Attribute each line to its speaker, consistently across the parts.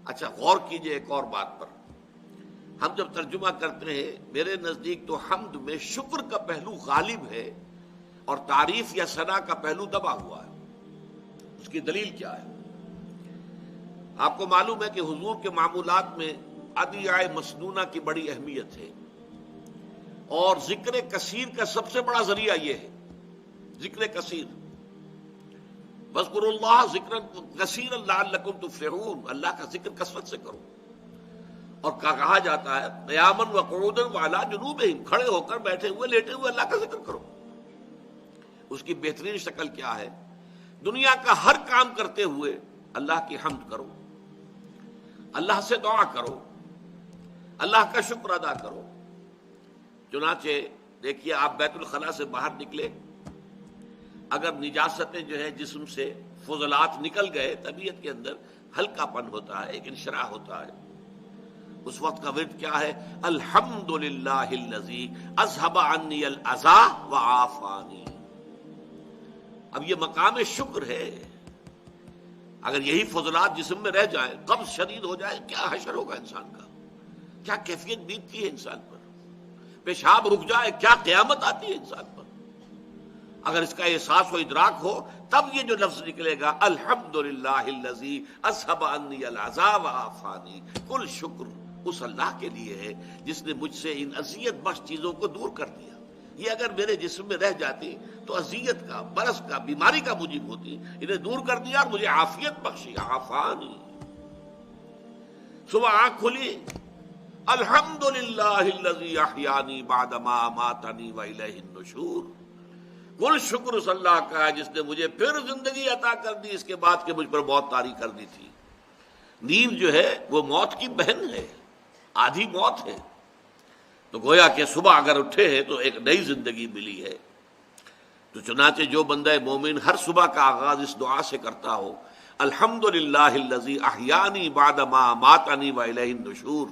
Speaker 1: اچھا غور کیجئے ایک اور بات پر، ہم جب ترجمہ کرتے ہیں میرے نزدیک تو حمد میں شکر کا پہلو غالب ہے اور تعریف یا ثنا کا پہلو دبا ہوا ہے۔ اس کی دلیل کیا ہے؟ آپ کو معلوم ہے کہ حضور کے معمولات میں ادعیاء مسنونہ کی بڑی اہمیت ہے، اور ذکر کثیر کا سب سے بڑا ذریعہ یہ ہے، ذکر کثیر۔ وَاذْكُرُوا اللَّهَ ذِكْرًا كَثِيرًا لَعَلَّكُمْ تُفْلِحُونَ، اللہ کا ذکر کثرت سے کرو۔ اور کہا جاتا ہے قیاماً وقعوداً وعلیٰ جنوبہم، کھڑے ہو کر، بیٹھے ہوئے، لیٹے ہوئے اللہ کا ذکر کرو۔ اس کی بہترین شکل کیا ہے؟ دنیا کا ہر کام کرتے ہوئے اللہ کی حمد کرو، اللہ سے دعا کرو، اللہ کا شکر ادا کرو۔ چنانچہ دیکھیے آپ بیت الخلاء سے باہر نکلے، اگر نجاستیں جو ہے جسم سے فضلات نکل گئے، طبیعت کے اندر ہلکا پن ہوتا ہے، ایک انشراح ہوتا ہے، اس وقت کا ورد کیا ہے؟ الحمدللہ الذی اذھب عنی الاذی وعافانی۔ اب یہ مقام شکر ہے۔ اگر یہی فضلات جسم میں رہ جائیں، قبض شدید ہو جائے، کیا حشر ہوگا انسان کا، کیا کیفیت بیتتی ہے انسان پر، پیشاب رک جائے، کیا قیامت آتی ہے انسان پر۔ اگر اس کا احساس و ادراک ہو تب یہ جو لفظ نکلے گا الحمدللہ الذی اذھب عنی الاذی وعافانی، کل شکر اس اللہ کے لیے ہے جس نے مجھ سے ان اذیت بخش چیزوں کو دور کر دیا۔ یہ اگر میرے جسم میں رہ جاتی تو اذیت کا، برس کا، بیماری کا موجب ہوتی، انہیں دور کر دیا اور مجھے عافیت بخشی، عافانی۔ صبح آنکھ کھلی، الحمدللہ الذی احیانی بعدما اماتنی والیہ النشور، کل شکر اس اللہ کا ہے جس نے مجھے پھر زندگی عطا کر دی اس کے بعد کہ مجھ پر موت طاری کر دی تھی۔ نیند جو ہے وہ موت کی بہن ہے، آدھی موت ہے، تو گویا کہ صبح اگر اٹھے ہیں تو ایک نئی زندگی ملی ہے۔ تو چنانچہ جو بندہ مومن ہر صبح کا آغاز اس دعا سے کرتا ہو، الحمدللہ الذی احیانی بعد ما اماتنی والیہ النشور،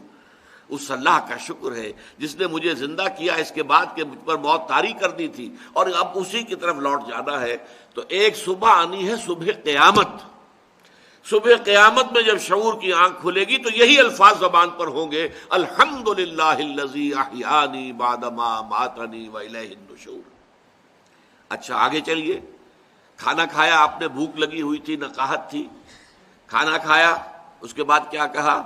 Speaker 1: اس اللہ کا شکر ہے جس نے مجھے زندہ کیا اس کے بعد کہ مجھ پر موت طاری کر دی تھی اور اب اسی کی طرف لوٹ جانا ہے۔ تو ایک صبح آنی ہے، صبح قیامت۔ صبح قیامت میں جب شعور کی آنکھ کھلے گی تو یہی الفاظ زبان پر ہوں گے، الحمدللہ الذی احیانی بعد ما اماتنی والیہ النشور۔ اچھا آگے چلیے، کھانا کھایا آپ نے، بھوک لگی ہوئی تھی، نقاہت تھی، کھانا کھایا، اس کے بعد کیا کہا؟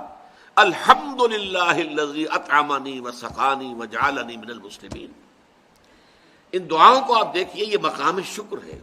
Speaker 1: الحمدللہ الذی اطعمنی وسقانی وجعلنی من المسلمین۔ ان دعاؤں کو آپ دیکھیے، یہ مقام شکر ہے۔